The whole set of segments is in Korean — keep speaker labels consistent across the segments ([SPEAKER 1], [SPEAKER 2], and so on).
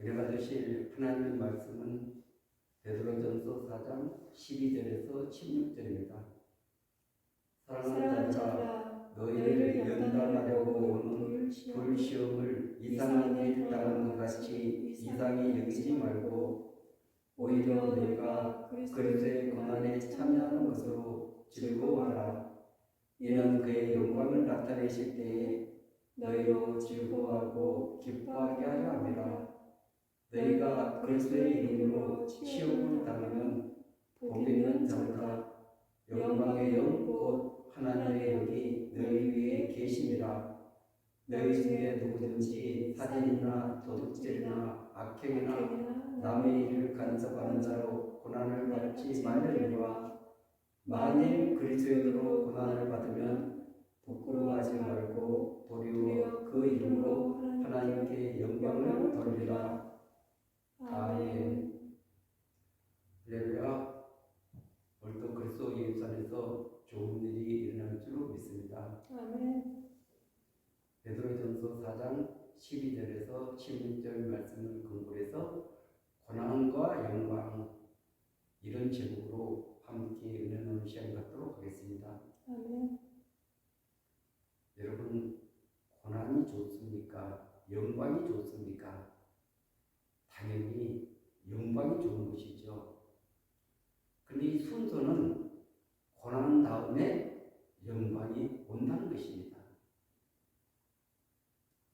[SPEAKER 1] 은혜가 되실 하나님의 말씀은 베드로전서 4장 12절에서 16절입니다. 사랑하는 자들아, 너희를 연단하려고 오는 불시험을 이상한 일 당하는 것 같이 이상히 여기지 말고 오히려 너희가 그리스도의 고난에 참여하는 것으로 즐거워하라. 이는 그의 영광을 나타내실 때에 너희로 즐거워하고 기뻐하게 하려 함이라. 너희가 그리스도의 이름으로 시험을 당하면 복 있는 자보다 영광의 영 곧 하나님의 영이 너희 위에 계심이라. 너희 중에 누구든지 살인이나 도둑질이나 악행이나 남의 일을 간섭하는 자로 고난을 받지 말려니와 만일 그리스도인으로 고난을 받으면 부끄러워하지 말고 도리어 그 이름으로 하나님께 영광을 돌리라. 아멘. 할렐루야. 오늘도 그리스도 예수 안에서 좋은 일이 일어날 줄 믿습니다.
[SPEAKER 2] 아멘.
[SPEAKER 1] 베드로전서 4장 12절에서 16절 말씀을 근거해서 고난과 영광, 이런 제목으로 함께 은혜 나누는 시간 갖도록 하겠습니다.
[SPEAKER 2] 아멘.
[SPEAKER 1] 여러분, 고난이 좋습니까? 영광이 좋습니까? 당연히 영광이 좋은 것이죠. 근데 이 순서는 고난 다음에 영광이 온다는 것입니다.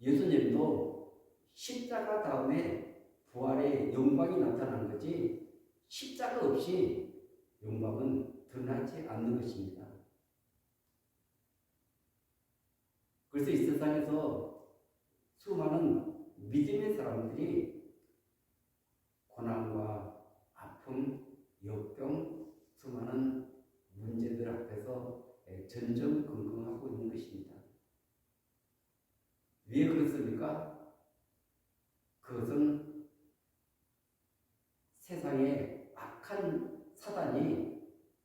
[SPEAKER 1] 예수님도 십자가 다음에 부활의 영광이 나타난 거지, 십자가 없이 영광은 드러나지 않는 것입니다. 그래서 이 세상에서 수많은 믿음의 사람들이 고난과 아픔, 역경, 수많은 문제들 앞에서 전전긍긍하고 있는 것입니다. 왜 그렇습니까? 그것은 세상의 악한 사단이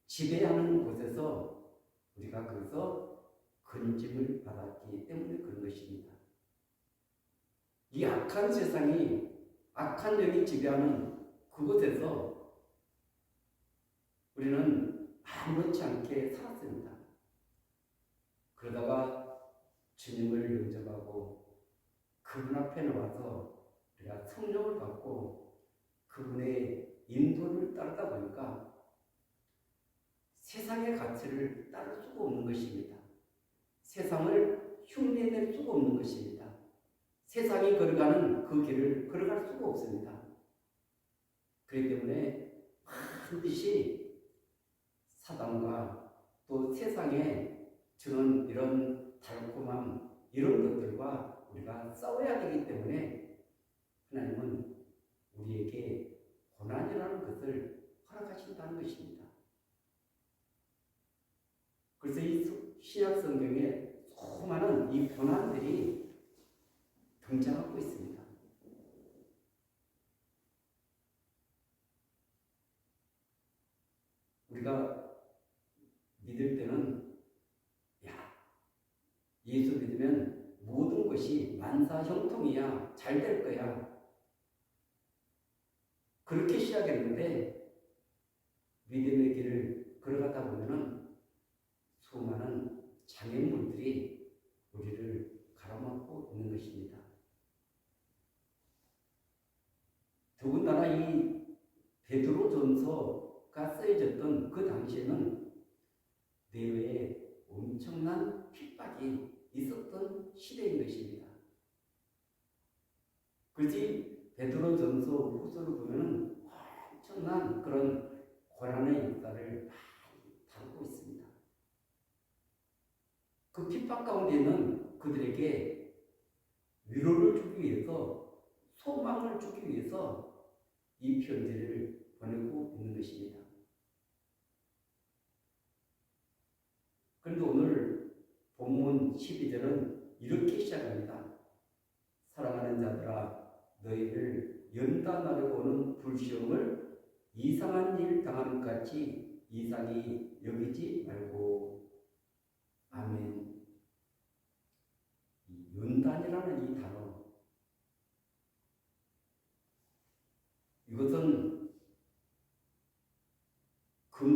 [SPEAKER 1] 지배하는 곳에서 우리가 거기서 건짐을 받았기 때문에 그런 것입니다. 이 악한 세상이, 악한 영이 지배하는 그곳에서 우리는 아무렇지 않게 살았습니다. 그러다가 주님을 영접하고 그분 앞에 나와서 우리가 성령을 받고 그분의 인도를 따르다 보니까 세상의 가치를 따를 수가 없는 것입니다. 세상을 흉내낼 수가 없는 것입니다. 세상이 걸어가는 그 길을 걸어갈 수가 없습니다. 그렇기 때문에 반드시 사단과 또 세상의 저는 이런 달콤함, 이런 것들과 우리가 싸워야 되기 때문에 하나님은 우리에게 고난이라는 것을 허락하신다는 것입니다. 그래서 이 신약 성경에 수많은 이 고난들이 등장하고 있습니다. 우리가 믿을 때는 예수 믿으면 모든 것이 만사형통이야, 잘 될 거야, 그렇게 시작했는데 믿음의 길을 걸어가다 보면은 수많은 장애물들이 우리를 가로막고 있는 것입니다. 더군다나 이 베드로전서가 쓰여졌던 그 당시에는 내외에 엄청난 핍박이 있었던 시대인 것입니다. 그래서 베드로전서 후서를 보면은 엄청난 그런 고난의 역사를 많이 다루고 있습니다. 그 핍박 가운데는 그들에게 위로를 주기 위해서, 소망을 주기 위해서 이 편지를 보내고 있는 것입니다. 그런데 오늘 본문 12절은 이렇게 시작합니다. 사랑하는 자들아, 너희를 연단하려고 오는 불시험을 이상한 일 당하는 것 같이 이상히 여기지 말고. 아멘. 이 연단이라는 이 단어,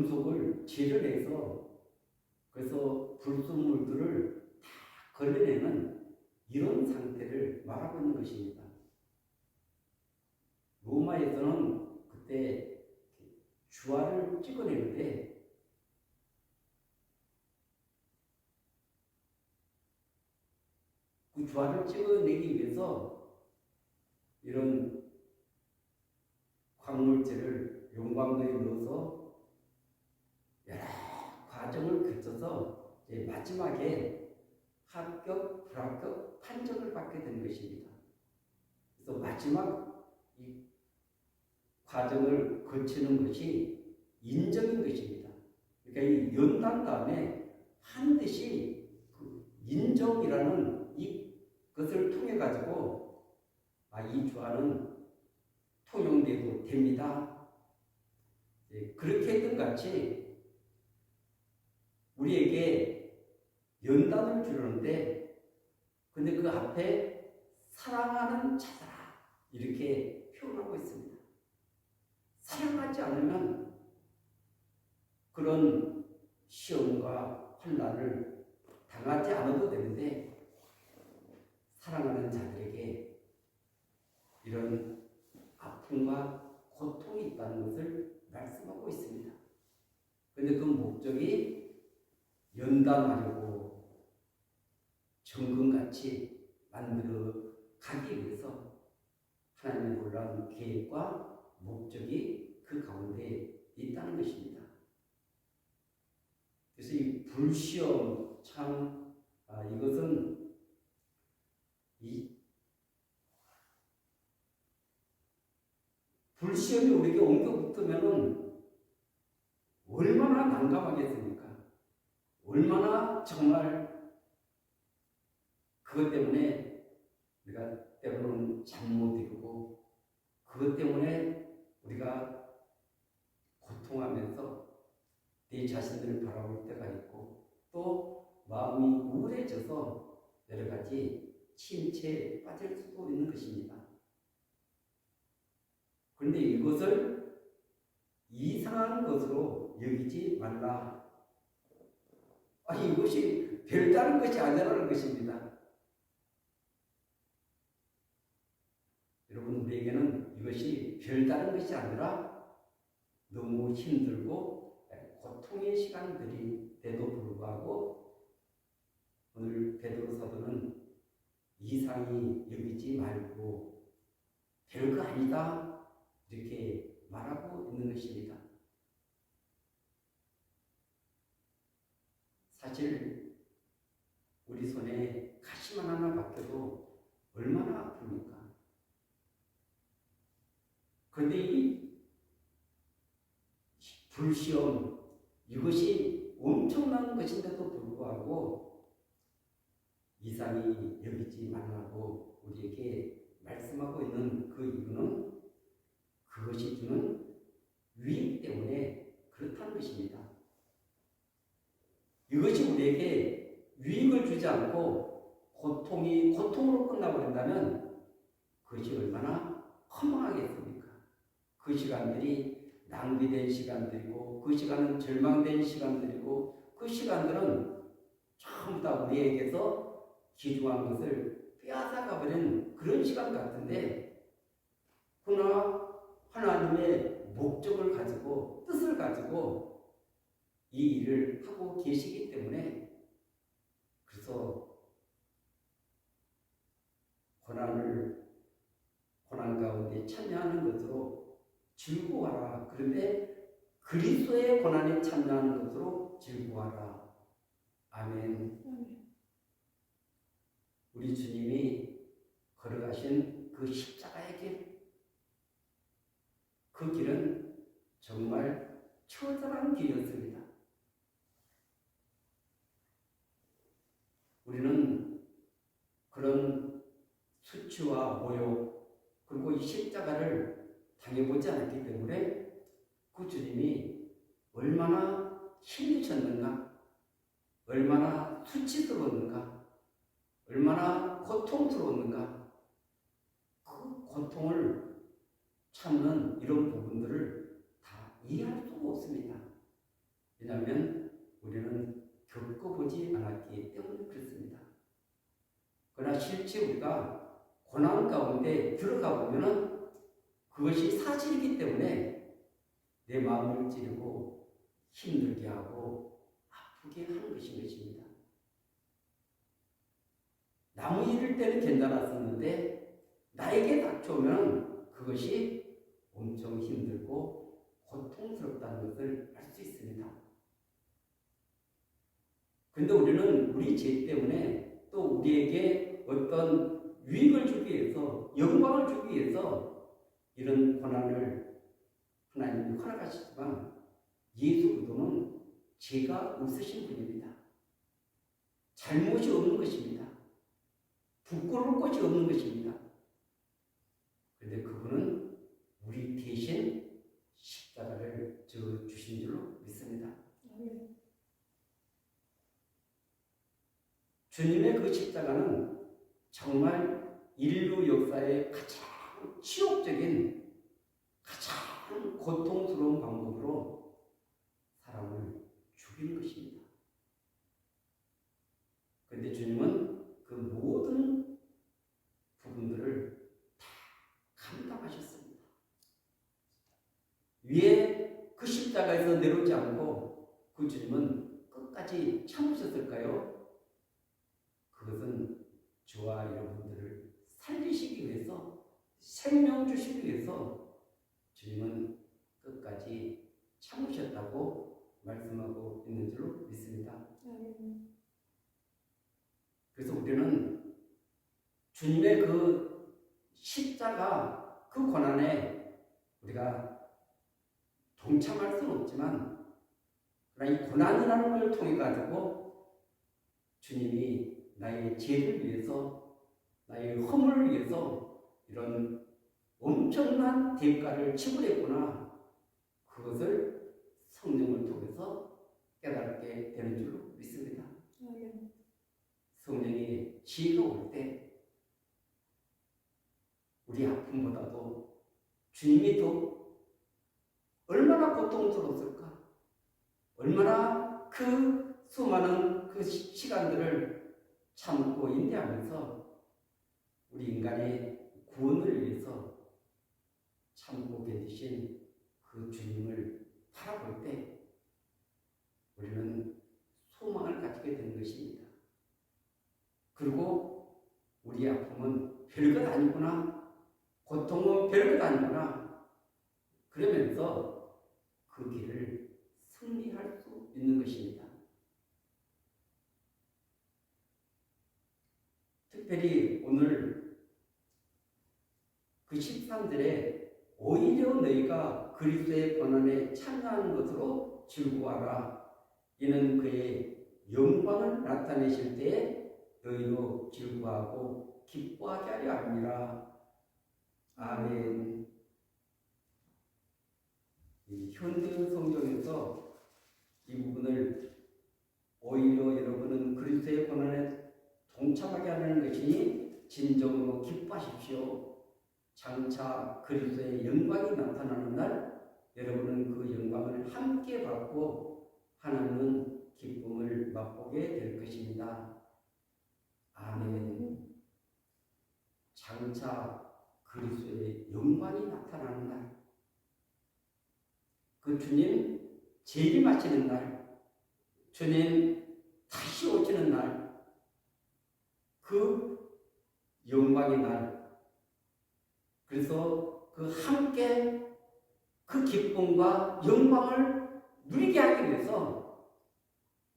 [SPEAKER 1] 금속을 재련해서 그래서 불순물들을 다 걸러내는 이런 상태를 말하고 있는 것입니다. 로마에서는 그때 주화를 찍어내는데 그 주화를 찍어내기 위해서 이런 광물질을 용광로에 넣어서 여러 과정을 거쳐서 마지막에 합격, 불합격 판정을 받게 되는 것입니다. 그래서 마지막 이 과정을 거치는 것이 인정인 것입니다. 그러니까 이 연단 다음에 반드시 그 인정이라는 이것을 통해 가지고 이 주화는 통용돼도 됩니다. 그렇게 했던 같이 우리에게 연단을 주려는데 근데 그 앞에 사랑하는 자들아 이렇게 표현하고 있습니다. 사랑하지 않으면 그런 시험과 환난을 당하지 않아도 되는데 사랑하는 자들에게 이런 아픔과 고통이 있다는 것을 말씀하고 있습니다. 그런데 그 목적이 연단하려고 정금같이 만들어 가기 위해서 하나님의 놀라운 계획과 목적이 그 가운데 있다는 것입니다. 그래서 이 불시험 참 이것은 이 불시험이 우리에게 옮겨 붙으면 얼마나 난감하겠습니까? 얼마나 정말 그것 때문에 우리가 때로는 잠 못 이루고 그것 때문에 우리가 고통하면서 내 자신들을 바라볼 때가 있고 또 마음이 우울해져서 여러 가지 침체에 빠질 수도 있는 것입니다. 그런데 이것을 이상한 것으로 여기지 말라. 이것이 별다른 것이 아니라는 것입니다. 여러분, 우리에게는 이것이 별다른 것이 아니라 너무 힘들고 고통의 시간들이 돼도 불구하고 오늘 베드로 사도는 이상히 여기지 말고 별거 아니다 이렇게 말하고 있는 것입니다. 사실 우리 손에 가시만 하나 박혀도 얼마나 아픕니까? 그런데 이 불시험 이것이 엄청난 것인데도 불구하고 이상히 여기지 말라고 우리에게 말씀하고 있는 그 이유는 그것이 주는 유익 때문에 그렇다는 것입니다. 이것이 우리에게 유익을 주지 않고 고통이 고통으로 끝나버린다면 그것이 얼마나 허망하겠습니까? 그 시간들이 낭비된 시간들이고 그 시간은 절망된 시간들이고 그 시간들은 전부 다 우리에게서 귀중한 것을 빼앗아가버린 그런 시간 같은데 그러나 하나님의 목적을 가지고 뜻을 가지고 이 일을 하고 계시기 때문에 그래서 고난 가운데 참여하는 것으로 즐거워하라. 그런데 그리스도의 고난에 참여하는 것으로 즐거워하라. 아멘. 우리 주님이 걸어가신 그 십자가의 길, 그 길은 정말 처절한 길이었습니다. 우리는 그런 수치와 모욕 그리고 이 십자가를 당해보지 않았기 때문에 그 주님이 얼마나 힘드셨는가, 얼마나 수치스러웠는가, 얼마나 고통스러웠는가, 그 고통을 참는 이런 부분들을 다 이해할 수가 없습니다. 왜냐하면 우리는 겪어보지 않았기 때문에 그렇습니다. 그러나 실제 우리가 고난 가운데 들어가 보면은 그것이 사실이기 때문에 내 마음을 찌르고 힘들게 하고 아프게 하는 것입니다. 남의 일을 때는 괜찮았었는데 나에게 닥쳐오면 그것이 엄청 힘들고 고통스럽다는 것을 알 수 있습니다. 그런데 우리는 우리 죄 때문에 또 우리에게 어떤 유익을 주기 위해서, 영광을 주기 위해서 이런 고난을 하나님이 허락하시지만 예수 그리스도는 죄가 없으신 분입니다. 잘못이 없는 것입니다. 부끄러울 것이 없는 것입니다. 그런데 그분은 우리 대신 십자가를 져 주신 줄로 믿습니다. 주님의 그 십자가는 정말 인류 역사의 가장 치욕적인, 가장 고통스러운 방법으로 사람을 죽이는 것입니다. 그런데 주님은 그 모든 부분들을 다 감당하셨습니다. 위에 그 십자가에서 내려오지 않고 그 주님은 끝까지 참으셨을까요? 그것은 저와 여러분들을 살리시기 위해서, 생명 주시기 위해서 주님은 끝까지 참으셨다고 말씀하고 있는 줄로 믿습니다. 그래서 우리는 주님의 그 십자가, 그 고난에 우리가 동참할 수는 없지만, 그러나 이 고난이라는 걸 통해 가지고 주님이 나의 죄를 위해서, 나의 허물을 위해서 이런 엄청난 대가를 지불했구나, 그것을 성령을 통해서 깨닫게 되는 줄로 믿습니다. 성령의 지혜가 올 때 우리 아픔보다도 주님이 더 얼마나 고통스러웠을까, 얼마나 그 수많은 그 시간들을 참고 인내하면서 우리 인간의 구원을 위해서 참고 견디신 그 주님을 바라볼 때 우리는 소망을 가지게 되는 것입니다. 그리고 우리 아픔은 별것 아니구나, 고통은 별것 아니구나, 그러면서 그 길을 승리할 수 있는 것입니다. 특별히 오늘 그 13절에 오히려 너희가 그리스도의 고난에 참여하는 것으로 즐거워하라. 이는 그의 영광을 나타내실 때에 너희도 즐거워하고 기뻐하게 하려 함이라. 아멘. 이 현대 성경에서 이 부분을 오히려 여러분은 그리스도의 고난에 동참하게 하는 것이니 진정으로 기뻐하십시오. 장차 그리스도의 영광이 나타나는 날 여러분은 그 영광을 함께 받고 하나님은 기쁨을 맛보게 될 것입니다. 아멘. 장차 그리스도의 영광이 나타나는 날, 그 주님 재림하시는 날, 주님 다시 오시는 날, 그 영광의 날, 그래서 그 함께 그 기쁨과 영광을 누리게 하기 위해서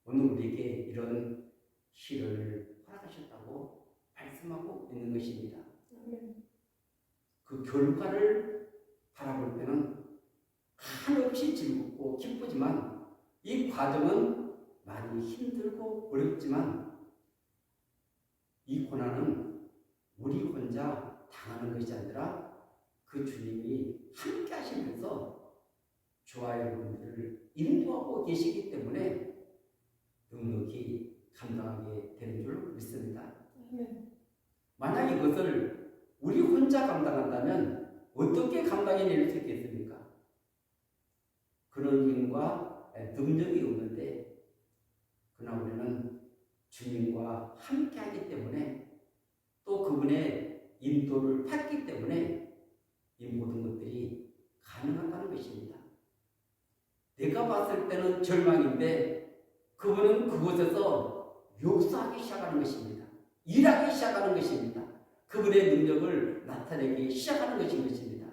[SPEAKER 1] 오늘 우리에게 이런 시련을 허락하셨다고 말씀하고 있는 것입니다. 그 결과를 바라볼 때는 한없이 즐겁고 기쁘지만 이 과정은 많이 힘들고 어렵지만 이 고난은 우리 혼자 당하는 것이 아니라 그 주님이 함께 하시면서 저와 여러분들을 인도하고 계시기 때문에 넉넉히 감당하게 되는 줄 믿습니다. 만약 이것을 우리 혼자 감당한다면 어떻게 감당해낼 수 있겠습니까? 그런 힘과 능력이 없는데 그러나 우리는 주님과 함께하기 때문에 또 그분의 인도를 받기 때문에 이 모든 것들이 가능하다는 것입니다. 내가 봤을 때는 절망인데 그분은 그곳에서 역사하기 시작하는 것입니다. 일하기 시작하는 것입니다. 그분의 능력을 나타내기 시작하는 것입니다.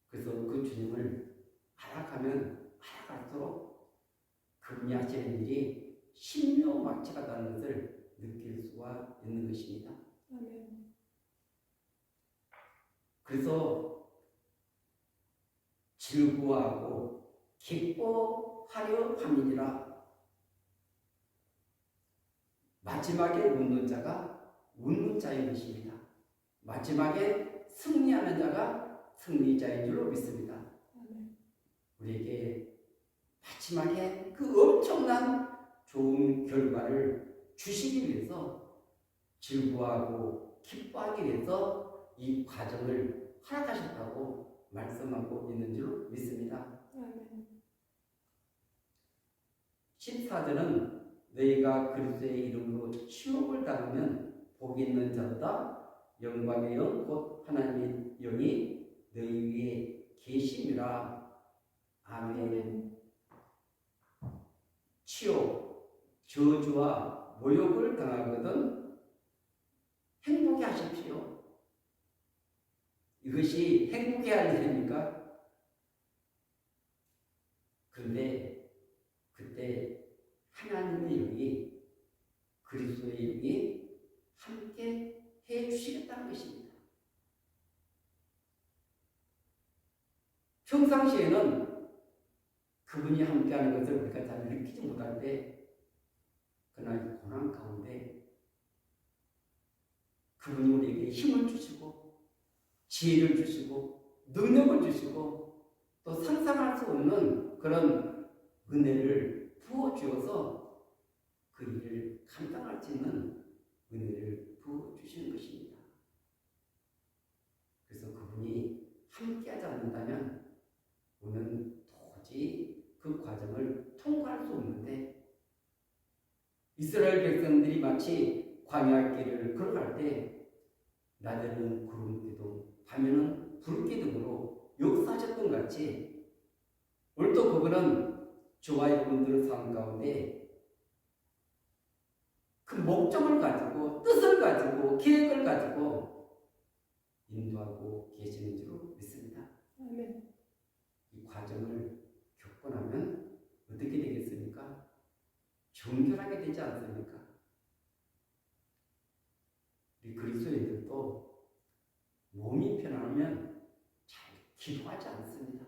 [SPEAKER 1] 그래서 그 주님을 알아가면 알아갈수록 그분이 하시는 일이 신묘막측하다는 것을 느낄 수가 있는 것입니다. 그래서 즐거워하고 기뻐하려 함이니라. 마지막에 웃는 자가 웃는 자인 것입니다. 마지막에 승리하는 자가 승리자인 줄로 믿습니다. 우리에게 마지막에 그 엄청난 좋은 결과를 주시기 위해서 즐거워하고 기뻐하기 위해서 이 과정을 허락하셨다고 말씀하고 있는 줄 믿습니다. 14절은 너희가 그리스도의 이름으로 치욕을 당하면 복이 있는 자보다 영광의 영 곧 하나님의 영이 너희 위에 계심이라. 아멘. 치욕, 저주와 모욕을 당하거든 행복해 하십시오. 이것이 행복해 할 일입니까? 그런데 그때 하나님의 영이 그리스도의 영이 함께 해 주시겠다는 것입니다. 평상시에는 그분이 함께하는 것을 우리가 잘 느끼지 못할 때 그날 고난 가운데 그분이 우리에게 힘을 주시고 지혜를 주시고 능력을 주시고 또 상상할 수 없는 그런 은혜를 부어주어서 그 일을 감당할 수 있는 은혜를 부어주시는 것입니다. 그래서 그분이 함께하지 않는다면 우리는 도저히 그 과정을 통과할 수 없는데 이스라엘 백성들이 마치 광야 길을 걸어갈 때 낮에는 구름 기둥, 밤에는 불 기둥으로 역사하셨던 같이 오늘도 그분은 저와 여러분들의 삶 가운데 그 목적을 가지고 뜻을 가지고 계획을 가지고 인도하고 계시는 줄 믿습니다. 아멘. 이 과정을 겪고 나면 어떻게 되겠습니까? 정결하게 되지 않습니까? 우리 그리스도인들도 몸이 편안하면 잘 기도하지 않습니다.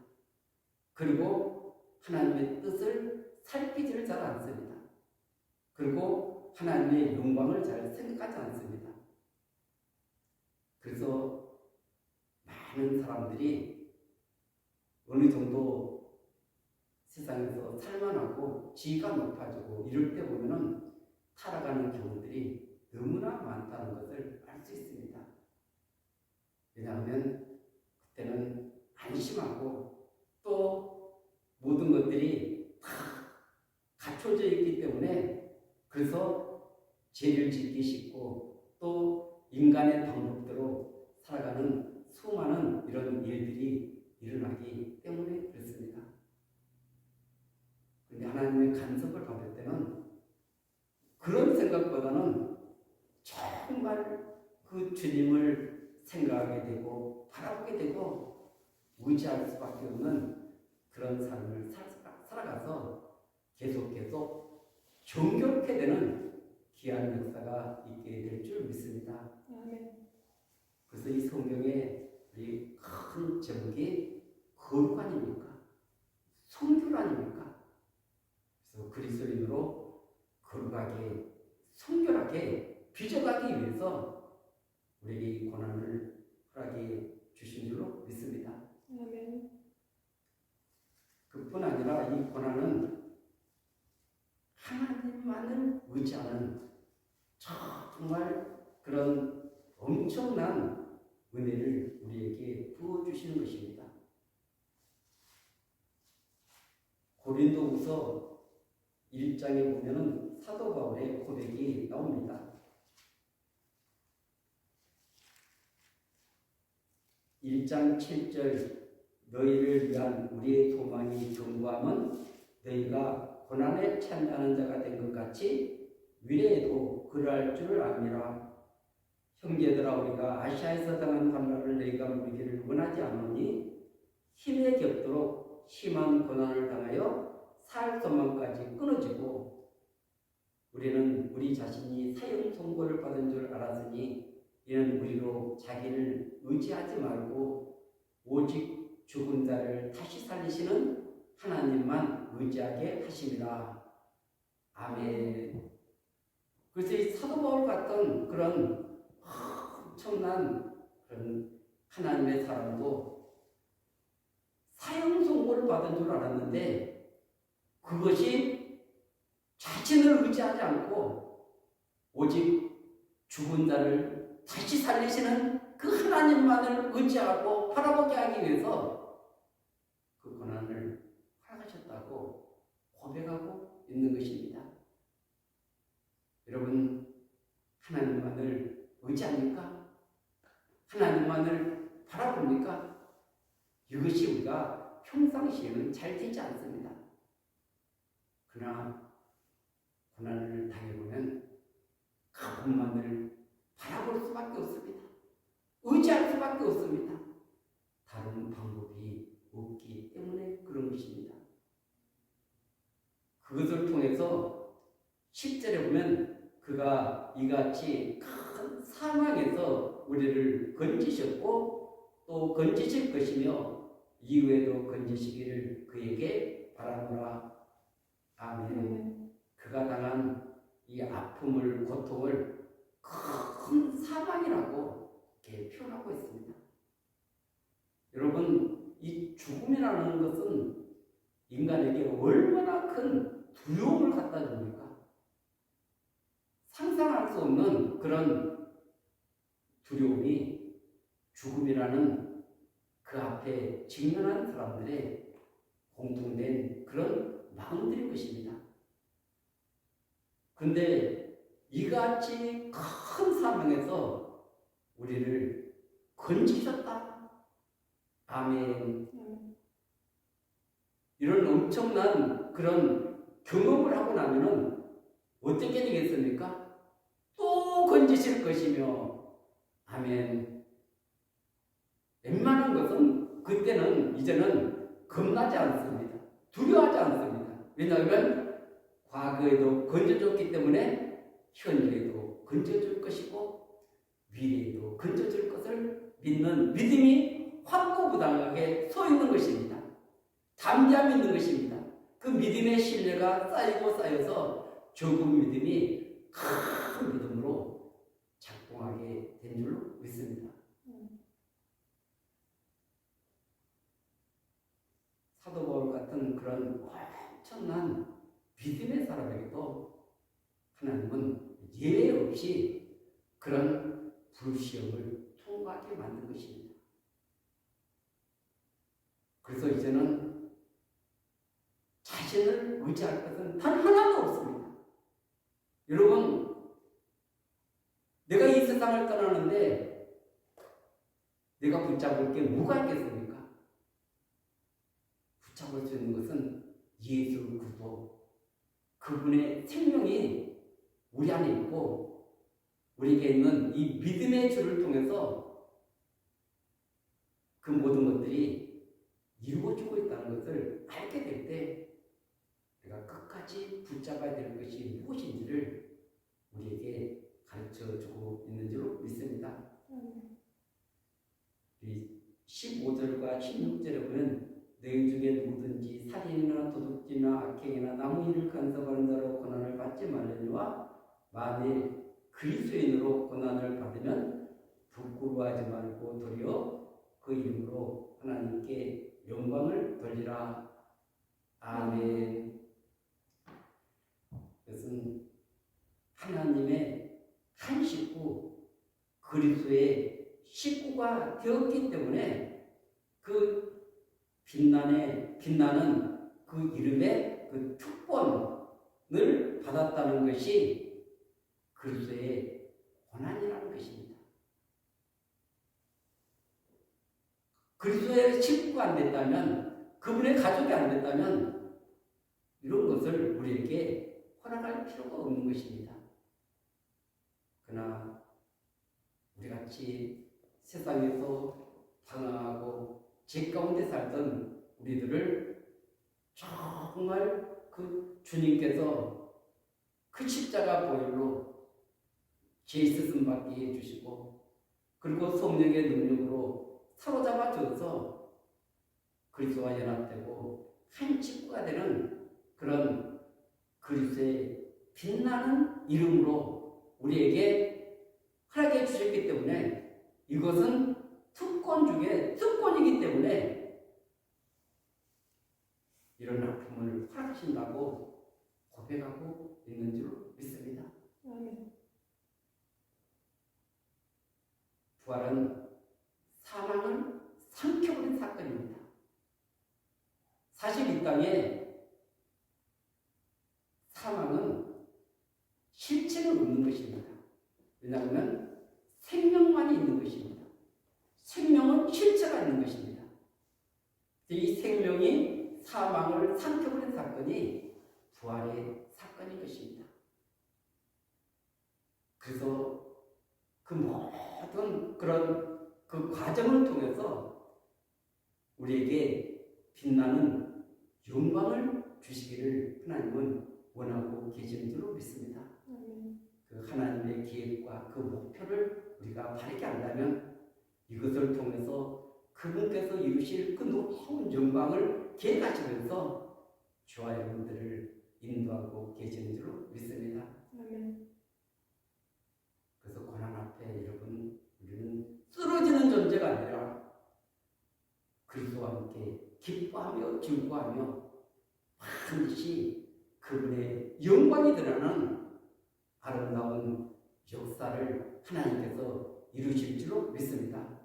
[SPEAKER 1] 그리고 하나님의 뜻을 살피지를 잘 않습니다. 그리고 하나님의 영광을 잘 생각하지 않습니다. 그래서 많은 사람들이 어느 정도 세상에서 살만하고 지위가 높아지고 이럴 때 보면은 타락하는 경우들이 너무나 많다는 것을 알 수 있습니다. 왜냐하면 그때는 안심하고 또 모든 것들이 다 갖춰져 있기 때문에 그래서 죄를 짓기 쉽고 또 인간의 방법대로 살아가는 수많은 이런 일들이 일어나기 때문에 그렇습니다. 그런데 하나님의 간섭을 받을 때는 그런 생각보다는 정말 그 주님을 생각하게 되고 바라보게 되고 의지할 수밖에 없는 그런 삶을 살아가서 계속 정결케 되는 귀한 역사가 있게 될 줄 믿습니다. 그래서 이 성경에 우리 큰 제목이 거룩 아닙니까? 성결 아닙니까? 그래서 그리스도인으로 거룩하게 성결하게 빚어가기 위해서 우리에게 이 고난을 허락해 주신 줄로 믿습니다. 그뿐 아니라 이 고난은 하나님만을 의지하는 정말 그런 엄청난 은혜를 우리에게 부어주시는 것입니다. 고린도후서 1장에 보면은 사도 바울의 고백이 나옵니다. 1장 7절 너희를 위한 우리의 소망이 견고함은 너희가 고난에 참여하는 자가 된 것 같이 미래에도 그러할 줄을 압니다. 형제들아 우리가 아시아에서 당한 환난을 너희가 모르기를 원하지 않으니 힘에 겹도록 심한 고난을 당하여 살 소망까지 끊어지고 우리는 우리 자신이 사형 선고를 받은 줄 알았으니 이는 우리로 자기를 의지하지 말고 오직 죽은 자를 다시 살리시는 하나님만 의지하게 하심이라. 아멘. 그래서 이 사도 바울 같은 그런 엄청난 그런 하나님의 사람도 사형 선고를 받은 줄 알았는데 그것이 자신을 의지하지 않고 오직 죽은 자를 다시 살리시는 그 하나님만을 의지하고 바라보게 하기 위해서 그 고난을 허락하셨다고 고백하고 있는 것입니다. 여러분, 하나님만을 의지합니까? 하나님만을 바라봅니까? 이것이 우리가 평상시에는 잘 되지 않습니다. 그러나 고난을 당해보면 그분만을 바라볼 수밖에 없습니다. 의지할 수밖에 없습니다. 다른 방법이 없기 때문에 그런 것입니다. 그것을 통해서 10절에 보면 그가 이같이 큰 사망에서 우리를 건지셨고 또 건지실 것이며 이후에도 건지시기를 그에게 바라노라. 아멘. 그가 당한 이 아픔을 고통을 큰 사망이라고 이렇게 표현하고 있습니다. 여러분, 이 죽음이라는 것은 인간에게 얼마나 큰 두려움을 갖다 줍니까? 상상할 수 없는 그런 두려움이 죽음이라는 그 앞에 직면한 사람들의 공통된 그런 마음들인 것입니다. 그런데 이같이 큰 사명에서 우리를 건지셨다. 아멘. 이런 엄청난 그런 경험을 하고 나면은 어떻게 되겠습니까? 또 건지실 것이며, 아멘. 웬만한 것은 그때는 이제는 겁나지 않습니다. 두려워하지 않습니다. 왜냐하면 과거에도 건져줬기 때문에 현재에도 건져줄 것이고 미래에도 건져줄 것을 믿는 믿음이 확고부당하게 서 있는 것입니다. 담대함이 있는 것입니다. 그 믿음의 신뢰가 쌓이고 쌓여서 적은 믿음이 큰 믿음으로 작동하게 된 줄로 믿습니다. 사도 바울 같은 그런 엄청난 믿음의 사람에게도 하나님은 예외 없이 그런 불시험을 통과하게 만든 것입니다. 그래서 이제는 자신을 의지할 것은 단 하나도 없습니다. 여러분, 내가 이 세상을 떠나는데 내가 붙잡을 게 뭐가 있겠습니까? 붙잡을 수 있는 것은 예수 그리스도, 그분의 생명이 우리 안에 있고 우리에게 있는 이 믿음의 줄을 통해서 그 모든 것들이 이루어지고 있다는 것을 알게 될 때 내가 끝까지 붙잡아야 될 것이 무엇인지를 우리에게 가르쳐주고 있는 줄로 믿습니다. 이 15절과 16절에 보면 너희 중에 누구든지 살인이나 도둑질이나 악행이나 남의 일을 간섭하는 자로 고난을 받지 말려니와 만일 그리스도인으로 고난을 받으면 부끄러워하지 말고 도리어 그 이름으로 하나님께 영광을 돌리라. 아멘. 그것은 하나님의 한 식구, 그리스도의 식구가 되었기 때문에 그 빛나는 그 이름의 그 특권을 받았다는 것이 그리스도의 고난이라는 것입니다. 그리스도의 식구가 안 됐다면, 그분의 가족이 안 됐다면 이런 것을 우리에게 허락할 필요가 없는 것입니다. 그러나 우리같이 세상에서 방황하고 죄 가운데 살던 우리들을 정말 그 주님께서 그 십자가 보혈로 죄 있으심 받게 해주시고, 그리고 성령의 능력으로 사로잡아줘서 그리스도와 연합되고 한 식구가 되는 그런 그리스도의 빛나는 이름으로 우리에게 허락해 주셨기 때문에, 이것은 특권 중에 특권이기 때문에 이런 아픔을 허락하신다고 고백하고 있는 줄 믿습니다. 부활은 사망을 삼켜버린 사건입니다. 사실 이 땅에 사망은 실체는 없는 것입니다. 왜냐하면 생명만이 있는 것입니다. 생명은 실체가 있는 것입니다. 이 생명이 사망을 삼켜버린 사건이 부활의 사건인 것입니다. 그래서 그 모든 그런 그 과정을 통해서 우리에게 빛나는 영광을 주시기를 하나님은 원하고 계시는 줄로 믿습니다. 그 하나님의 계획과 그 목표를 우리가 바르게 안다면 이것을 통해서 그분께서 이루실 그 놀라운 영광을 계획하시면서 저와 여러분들을 인도하고 계시는 줄로 믿습니다. 그래서 고난 앞에 여러분, 우리는 쓰러지는 존재가 아니라 그리스도와 함께 기뻐하며 즐거워하며 반드시 그분의 영광이 드러나는 아름다운 역사를 하나님께서 이루실 줄로 믿습니다.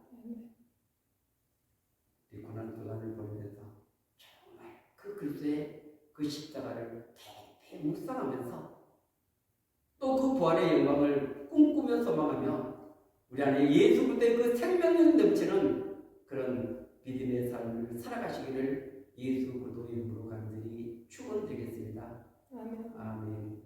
[SPEAKER 1] 이 고난 기간을 보내면서 정말 그 그리스도의 그 십자가를 깊이 묵상하면서 또 그 부활의 영광을 꿈꾸며 소망하며 우리 안에 예수 그리스도의 그 생명력 넘치는 그런 믿음의 삶을 살아가시기를 예수 그리스도 이름으로 간절히 축원드리겠습니다. 아멘.